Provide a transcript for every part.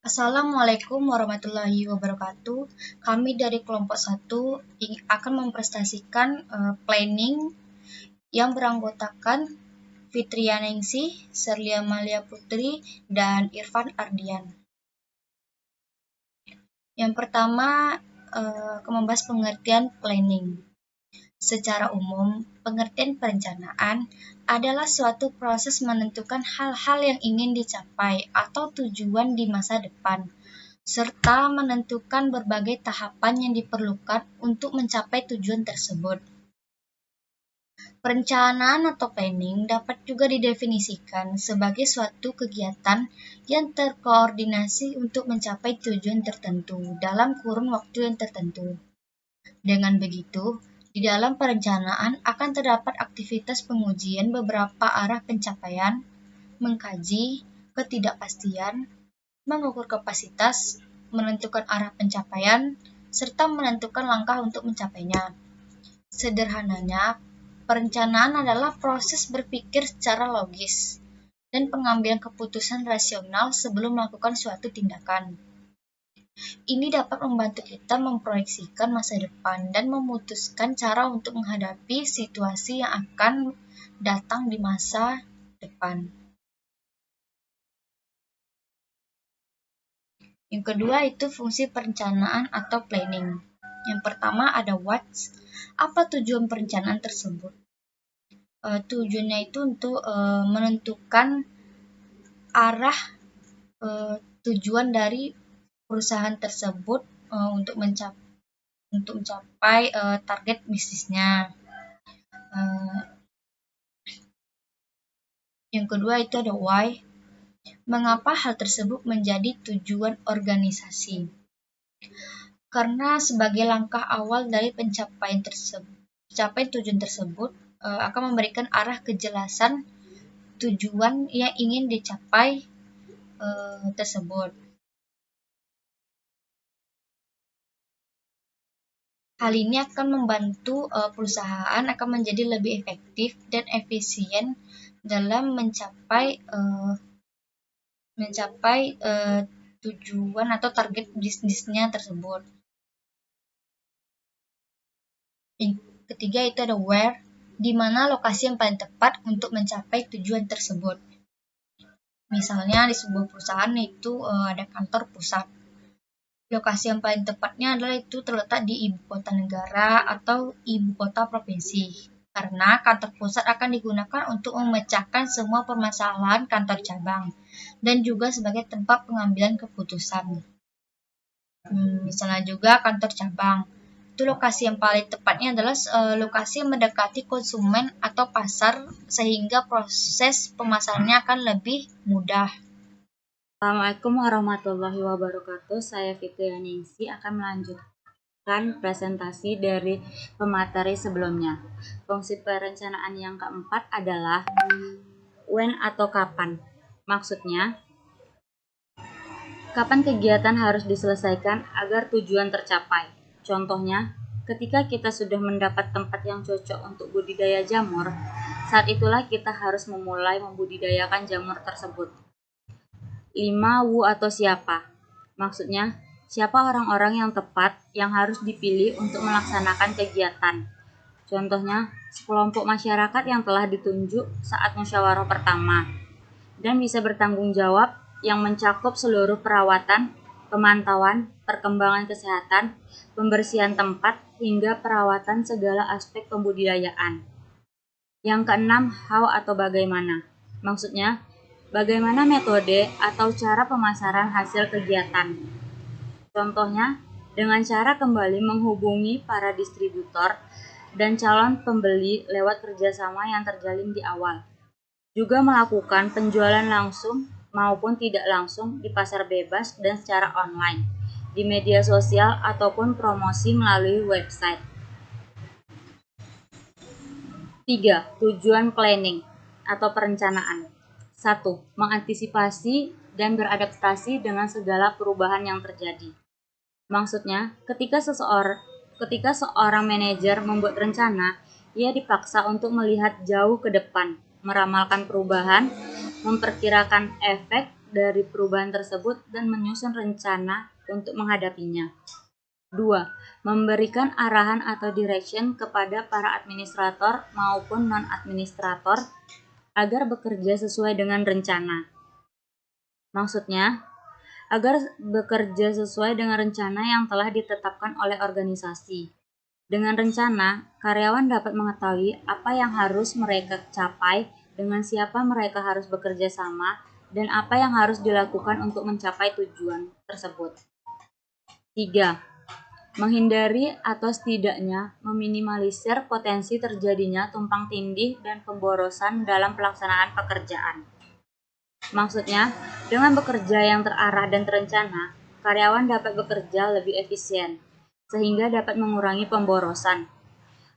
Assalamualaikum warahmatullahi wabarakatuh. Kami dari kelompok 1 akan mempresentasikan planning yang beranggotakan Fitriya Ningsih, Serlia Malia Putri, dan Irfan Ardian. Yang pertama, membahas pengertian planning. Secara umum, pengertian perencanaan adalah suatu proses menentukan hal-hal yang ingin dicapai atau tujuan di masa depan, serta menentukan berbagai tahapan yang diperlukan untuk mencapai tujuan tersebut. Perencanaan atau planning dapat juga didefinisikan sebagai suatu kegiatan yang terkoordinasi untuk mencapai tujuan tertentu dalam kurun waktu yang tertentu. Dengan begitu, di dalam perencanaan akan terdapat aktivitas pengujian beberapa arah pencapaian, mengkaji ketidakpastian, mengukur kapasitas, menentukan arah pencapaian, serta menentukan langkah untuk mencapainya. Sederhananya, perencanaan adalah proses berpikir secara logis dan pengambilan keputusan rasional sebelum melakukan suatu tindakan. Ini dapat membantu kita memproyeksikan masa depan dan memutuskan cara untuk menghadapi situasi yang akan datang di masa depan. Yang kedua itu fungsi perencanaan atau planning. Yang pertama ada what, apa tujuan perencanaan tersebut? Tujuannya itu untuk menentukan arah tujuan dari perusahaan tersebut untuk mencapai target bisnisnya. Yang kedua itu ada why, mengapa hal tersebut menjadi tujuan organisasi? Karena sebagai langkah awal dari pencapaian tujuan tersebut akan memberikan arah kejelasan tujuan yang ingin dicapai tersebut. Hal ini akan membantu perusahaan akan menjadi lebih efektif dan efisien dalam mencapai tujuan atau target bisnisnya tersebut. Yang ketiga itu ada where, di mana lokasi yang paling tepat untuk mencapai tujuan tersebut. Misalnya di sebuah perusahaan itu ada kantor pusat. Lokasi yang paling tepatnya adalah itu terletak di ibu kota negara atau ibu kota provinsi. Karena kantor pusat akan digunakan untuk memecahkan semua permasalahan kantor cabang dan juga sebagai tempat pengambilan keputusan. Misalnya juga kantor cabang. Itu lokasi yang paling tepatnya adalah lokasi yang mendekati konsumen atau pasar sehingga proses pemasarannya akan lebih mudah. Assalamualaikum warahmatullahi wabarakatuh. Saya Fitriya Ningsih akan melanjutkan presentasi dari pemateri sebelumnya. Fungsi perencanaan yang keempat adalah when atau kapan. Maksudnya, kapan kegiatan harus diselesaikan agar tujuan tercapai. Contohnya, ketika kita sudah mendapat tempat yang cocok untuk budidaya jamur, saat itulah kita harus memulai membudidayakan jamur tersebut. 5. Who atau siapa? Maksudnya, siapa orang-orang yang tepat yang harus dipilih untuk melaksanakan kegiatan. Contohnya, sekelompok masyarakat yang telah ditunjuk saat musyawarah pertama dan bisa bertanggung jawab yang mencakup seluruh perawatan, pemantauan, perkembangan kesehatan, pembersihan tempat, hingga perawatan segala aspek pembudidayaan. Yang keenam, how atau bagaimana. Maksudnya, bagaimana metode atau cara pemasaran hasil kegiatan. Contohnya, dengan cara kembali menghubungi para distributor dan calon pembeli lewat kerjasama yang terjalin di awal. Juga melakukan penjualan langsung maupun tidak langsung di pasar bebas dan secara online, di media sosial ataupun promosi melalui website. 3. Tujuan planning atau perencanaan. 1. Mengantisipasi dan beradaptasi dengan segala perubahan yang terjadi. Maksudnya, ketika seorang manajer membuat rencana, ia dipaksa untuk melihat jauh ke depan, meramalkan perubahan, memperkirakan efek dari perubahan tersebut dan menyusun rencana untuk menghadapinya. 2. Memberikan arahan atau direction kepada para administrator maupun non-administrator agar bekerja sesuai dengan rencana. Maksudnya, agar bekerja sesuai dengan rencana yang telah ditetapkan oleh organisasi. Dengan rencana, karyawan dapat mengetahui apa yang harus mereka capai, dengan siapa mereka harus bekerja sama, dan apa yang harus dilakukan untuk mencapai tujuan tersebut. 3. Menghindari atau setidaknya meminimalisir potensi terjadinya tumpang tindih dan pemborosan dalam pelaksanaan pekerjaan. Maksudnya, dengan bekerja yang terarah dan terencana, karyawan dapat bekerja lebih efisien, sehingga dapat mengurangi pemborosan.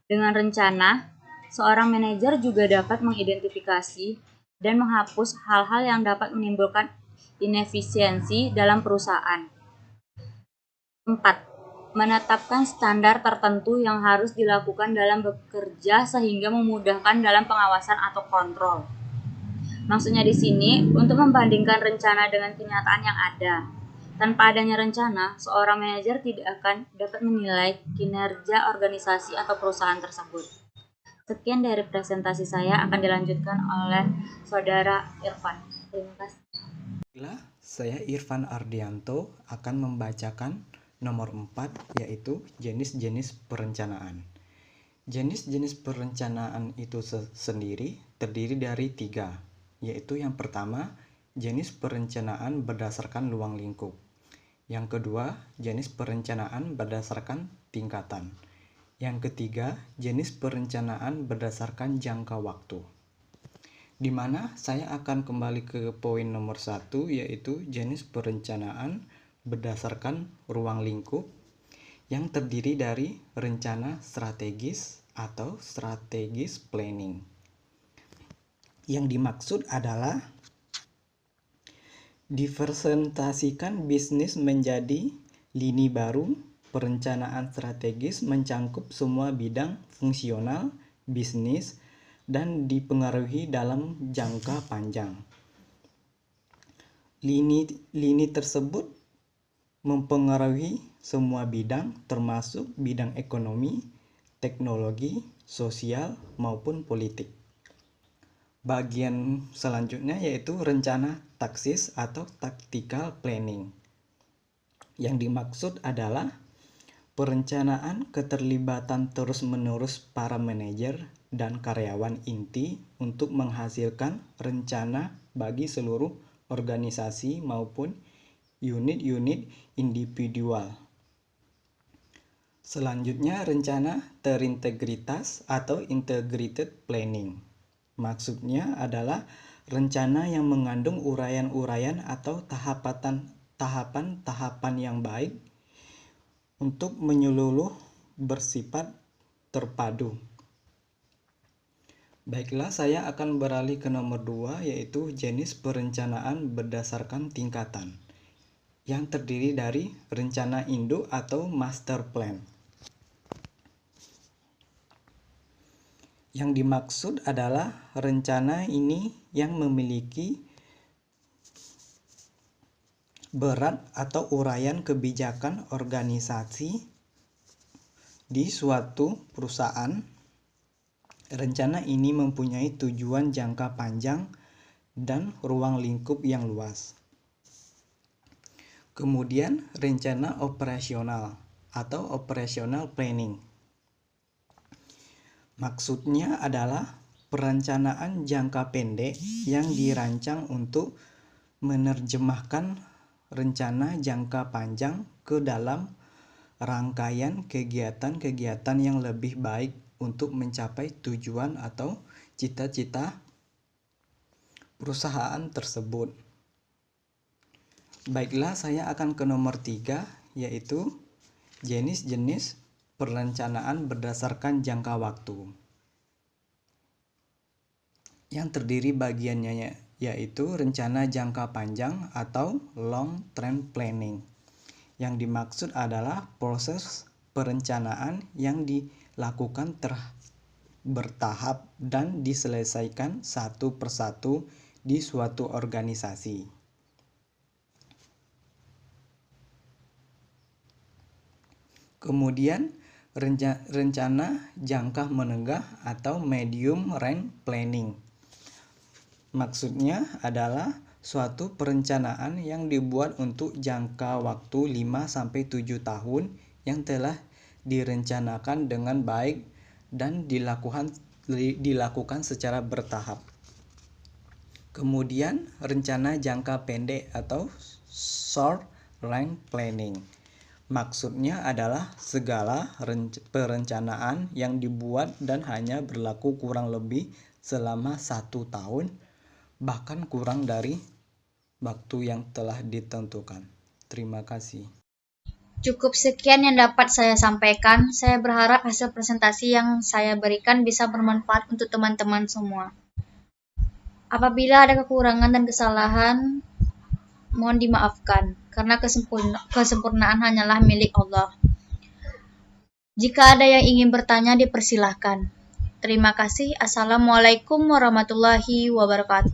Dengan rencana, seorang manajer juga dapat mengidentifikasi dan menghapus hal-hal yang dapat menimbulkan inefisiensi dalam perusahaan. 4. Menetapkan standar tertentu yang harus dilakukan dalam bekerja sehingga memudahkan dalam pengawasan atau kontrol. Maksudnya di sini, untuk membandingkan rencana dengan kenyataan yang ada. Tanpa adanya rencana, seorang manajer tidak akan dapat menilai kinerja organisasi atau perusahaan tersebut. Sekian dari presentasi saya, akan dilanjutkan oleh Saudara Irfan. Terima kasih. Saya Irfan Ardianto akan membacakan nomor 4, yaitu jenis-jenis perencanaan. Jenis-jenis perencanaan itu sendiri terdiri dari 3, yaitu yang pertama, jenis perencanaan berdasarkan ruang lingkup. Yang kedua, jenis perencanaan berdasarkan tingkatan. Yang ketiga, jenis perencanaan berdasarkan jangka waktu. Di mana saya akan kembali ke poin nomor 1, yaitu jenis perencanaan berdasarkan ruang lingkup yang terdiri dari rencana strategis atau strategis planning. Yang dimaksud adalah dipresentasikan bisnis menjadi lini baru. Perencanaan strategis mencakup semua bidang fungsional bisnis dan dipengaruhi dalam jangka panjang. Lini tersebut mempengaruhi semua bidang termasuk bidang ekonomi, teknologi, sosial maupun politik. Bagian selanjutnya yaitu rencana taktis atau tactical planning. Yang dimaksud adalah perencanaan keterlibatan terus-menerus para manajer dan karyawan inti untuk menghasilkan rencana bagi seluruh organisasi maupun unit-unit individual. Selanjutnya, rencana terintegritas atau integrated planning. Maksudnya adalah rencana yang mengandung uraian-uraian atau tahapan-tahapan yang baik untuk menyeluruh bersifat terpadu. Baiklah, saya akan beralih ke nomor 2, yaitu jenis perencanaan berdasarkan tingkatan, yang terdiri dari rencana induk atau master plan. Yang dimaksud adalah rencana ini yang memiliki berat atau uraian kebijakan organisasi di suatu perusahaan. Rencana ini mempunyai tujuan jangka panjang dan ruang lingkup yang luas. Kemudian rencana operasional atau operational planning. Maksudnya adalah perencanaan jangka pendek yang dirancang untuk menerjemahkan rencana jangka panjang ke dalam rangkaian kegiatan-kegiatan yang lebih baik untuk mencapai tujuan atau cita-cita perusahaan tersebut. Baiklah, saya akan ke nomor 3, yaitu jenis-jenis perencanaan berdasarkan jangka waktu. Yang terdiri bagiannya yaitu rencana jangka panjang atau long term planning. Yang dimaksud adalah proses perencanaan yang dilakukan bertahap dan diselesaikan satu persatu di suatu organisasi. Kemudian rencana jangka menengah atau medium range planning. Maksudnya adalah suatu perencanaan yang dibuat untuk jangka waktu 5-7 tahun yang telah direncanakan dengan baik dan dilakukan secara bertahap. Kemudian rencana jangka pendek atau short range planning. Maksudnya adalah segala perencanaan yang dibuat dan hanya berlaku kurang lebih selama 1 tahun, bahkan kurang dari waktu yang telah ditentukan. Terima kasih. Cukup sekian yang dapat saya sampaikan. Saya berharap hasil presentasi yang saya berikan bisa bermanfaat untuk teman-teman semua. Apabila ada kekurangan dan kesalahan, mohon dimaafkan, karena kesempurnaan hanyalah milik Allah. Jika ada yang ingin bertanya, dipersilahkan. Terima kasih. Assalamualaikum warahmatullahi wabarakatuh.